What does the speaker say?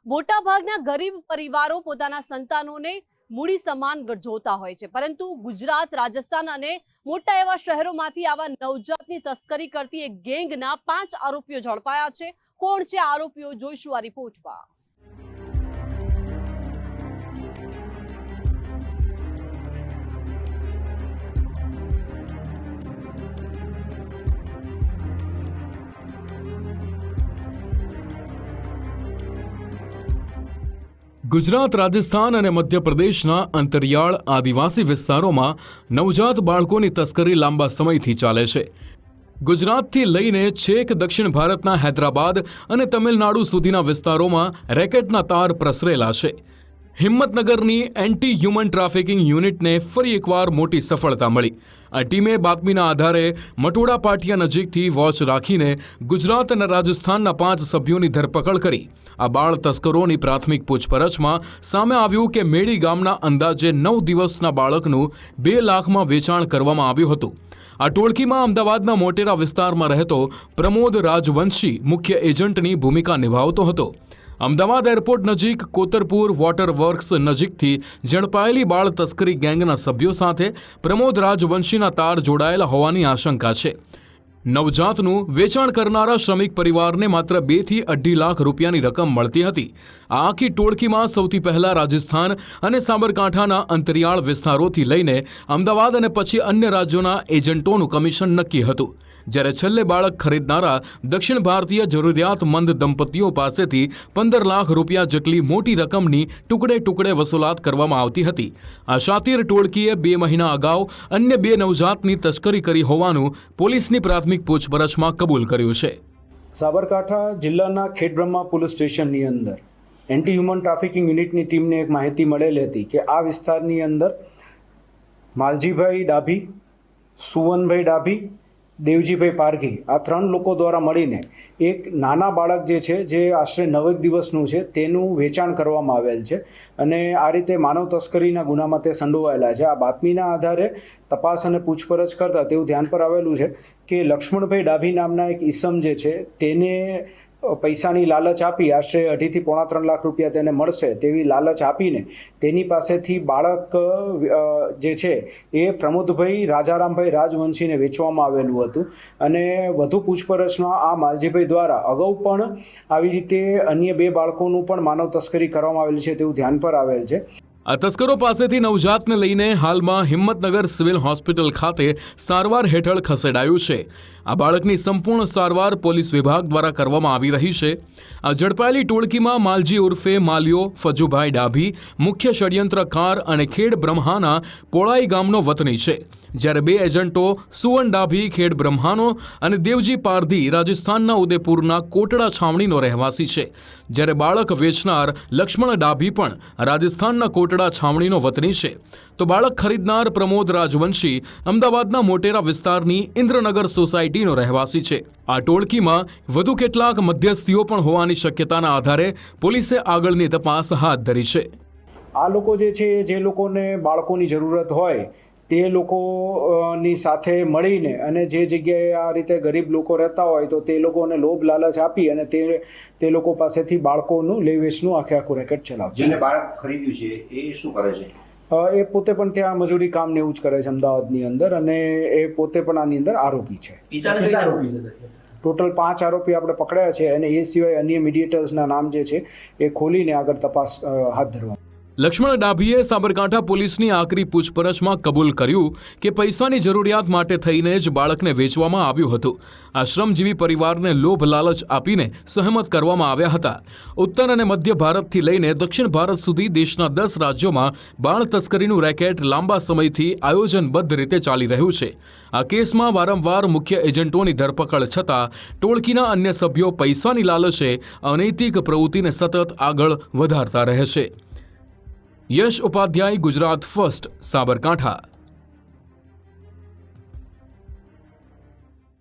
મોટાભાગના ગરીબ પરિવારો પોતાના સંતાનોને મૂડી સમાન જોતા હોય છે, પરંતુ ગુજરાત, રાજસ્થાન અને મોટા એવા શહેરોમાંથી આવા નવજાતની તસ્કરી કરતી એક ગેંગના 5 આરોપીઓ ઝડપાયા છે। કોણ છે આરોપીઓ, જોઈશું આ રિપોર્ટમાં। ગુજરાત, રાજસ્થાન અને મધ્યપ્રદેશના અંતરિયાળ આદિવાસી વિસ્તારોમાં નવજાત બાળકોની તસ્કરી લાંબા સમયથી ચાલે છે। ગુજરાતથી લઈને છેક દક્ષિણ ભારતના હૈદરાબાદ અને તમિલનાડુ સુધીના વિસ્તારોમાં રેકેટના તાર પ્રસરેલા છે। હિંમતનગરની એન્ટી હ્યુમન ટ્રાફિકિંગ યુનિટને ફરી એકવાર મોટી સફળતા મળી। આ ટીમે બાતમીના આધારે મટોડા પાટિયા નજીકથી વોચ રાખીને ગુજરાત અને રાજસ્થાનના 5 સભ્યોની ધરપકડ કરી। આ બાળ તસ્કરોની પ્રાથમિક પૂછપરછમાં સામે આવ્યું કે મેડી ગામના અંદાજે 9 દિવસના બાળકનું 2 લાખમાં વેચાણ કરવામાં આવ્યું હતું। આ ટોળકીમાં અમદાવાદના મોટેરા વિસ્તારમાં રહેતો પ્રમોદ રાજવંશી મુખ્ય એજન્ટની ભૂમિકા નિભાવતો હતો। અમદાવાદ એરપોર્ટ નજીક કોતરપુર વોટર વર્ક્સ નજીકથી ઝડપાયેલી બાળ તસ્કરી ગેંગના સભ્યો સાથે પ્રમોદ રાજવંશીના તાર જોડાયેલા હોવાની આશંકા છે। નવજાતનું વેચાણ કરનારા શ્રમિક પરિવારને માત્ર 2 થી 2.5 લાખ રૂપિયાની રકમ મળતી હતી। આ આખી ટોળકીમાં સૌથી પહેલા રાજસ્થાન અને સાબરકાંઠાના અંતરિયાળ વિસ્તારોથી લઈને અમદાવાદ અને પછી અન્ય રાજ્યોના એજન્ટોનું કમિશન નક્કી હતું, જ્યારે છેલ્લે બાળક ખરીદનારા દક્ષિણ ભારતીય જરૂરિયાતમંદ દંપતીઓ પાસેથી 15 લાખ રૂપિયા જેટલી મોટી રકમની ટુકડે ટુકડે વસૂલાત કરવામાં આવતી હતી। આ શાતીર ટોળકીએ 2 મહિના અગાઉ અન્ય 2 નવજાતની તસ્કરી કરી હોવાનું પોલીસની પ્રાથમિક પૂછપરછમાં કબૂલ કર્યું છે। સાબરકાંઠા જિલ્લાના ખેડબ્રહ્મા પોલીસ સ્ટેશનની અંદર એન્ટી હ્યુમન ટ્રાફિકિંગ યુનિટની ટીમને એક માહિતી મળેલી હતી કે આ વિસ્તારની અંદર માલજીભાઈ ડાભી, સુવનભાઈ ડાભી, દેવજીભાઈ પારઘી, આ 3 લોકો દ્વારા મળીને એક નાના બાળક જે છે, જે આશરે 9 દિવસનું છે, તેનું વેચાણ કરવામાં આવેલ છે અને આ રીતે માનવ તસ્કરીના ગુનામાં તે સંડોવાયેલા છે। આ બાતમીના આધારે તપાસ અને પૂછપરછ કરતા તેવું ધ્યાન પર આવેલું છે કે લક્ષ્મણભાઈ ડાભી નામના એક ઈસમ જે છે તેને પૈસાની લાલચ આપી આશરે 2.5 થી 3 લાખ રૂપિયા તેને મળશે તેવી લાલચ આપીને તેની પાસેથી બાળક જે છે એ પ્રમોદભાઈ રાજારામભાઈ રાજવંશીને વેચવામાં આવેલું હતું અને વધુ પૂછપરછમાં આ માલજીભાઈ દ્વારા અગાઉ પણ આવી રીતે અન્ય 2 બાળકોનું પણ માનવ તસ્કરી કરવામાં આવેલ છે તેવું ધ્યાન પર આવેલ છે। આ તસ્કરો પાસેથી નવજાતને લઈને હાલમાં હિંમતનગર સિવિલ હોસ્પિટલ ખાતે સારવાર હેઠળ ખસેડાયું છે। આ બાળકની સંપૂર્ણ સારવાર પોલીસ વિભાગ દ્વારા કરવામાં આવી રહી છે। આ ઝડપાયેલી ટોળકીમાં માલજી ઉર્ફે માલિયો ફજુભાઈ ડાભી મુખ્ય ષડયંત્રકાર અને ખેડ બ્રહ્માના પોળાઈ ગામનો વતની છે, જ્યારે 2 એજન્ટો સુવન ડાભી ખેડ બ્રહ્માનો અને દેવજી પારધી રાજસ્થાનના ઉદયપુરના કોટડા છાવણીનો રહેવાસી છે, જ્યારે બાળક વેચનાર લક્ષ્મણ ડાભી પણ રાજસ્થાનના કોટડા છાવણીનો વતની છે। તો બાળક ખરીદનાર પ્રમોદ રાજવંશી અમદાવાદના મોટેરા વિસ્તારની ઇન્દ્રનગર સોસાયટીનો રહેવાસી છે। આ ટોળકીમાં વધુ કેટલાક મધ્યસ્થીઓ પણ હોવાની શક્યતાના આધારે પોલીસે આગળની તપાસ હાથ ધરી છે। આ લોકો જે છે, જે લોકોને બાળકોની જરૂરત હોય તે લોકોની સાથે મળીને અને જે જગ્યાએ આ રીતે ગરીબ લોકો રહેતા હોય તો તે લોકોને લોભ લાલચ આપી અને તે લોકો પાસેથી બાળકોનું લે વેચનું આખું રેકેટ ચલાવશે। જેને બાળક ખરીદ્યું છે એ શું કરે છે? એ પોતે પણ ત્યાં મજૂરી કામ ને એવું જ કરે છે અમદાવાદની અંદર અને એ પોતે પણ આની અંદર આરોપી છે। ટોટલ 5 આરોપી આપણે પકડ્યા છે અને એ સિવાય અન્ય મીડિયેટર્સના નામ જે છે એ ખોલીને આગળ તપાસ હાથ ધરવા। લક્ષ્મણ ડાભીએ સાબરકાંઠા પોલીસની આકરી પૂછપરછમાં કબૂલ કર્યું કે પૈસાની જરૂરિયાત માટે થઈને જ બાળકને વેચવામાં આવ્યું હતું। આ શ્રમજીવી પરિવારને લોભ લાલચ આપીને સહમત કરવામાં આવ્યા હતા। ઉત્તર અને મધ્ય ભારતથી લઈને દક્ષિણ ભારત સુધી દેશના 10 રાજ્યોમાં બાળ તસ્કરીનું રેકેટ લાંબા સમયથી આયોજનબદ્ધ રીતે ચાલી રહ્યું છે। આ કેસમાં વારંવાર મુખ્ય એજન્ટોની ધરપકડ છતાં ટોળકીના અન્ય સભ્યો પૈસાની લાલચે અનૈતિક પ્રવૃત્તિને સતત આગળ વધારતા રહે છે। યશ ઉપાધ્યાય, ગુજરાત ફર્સ્ટ, સાબરકાંઠા।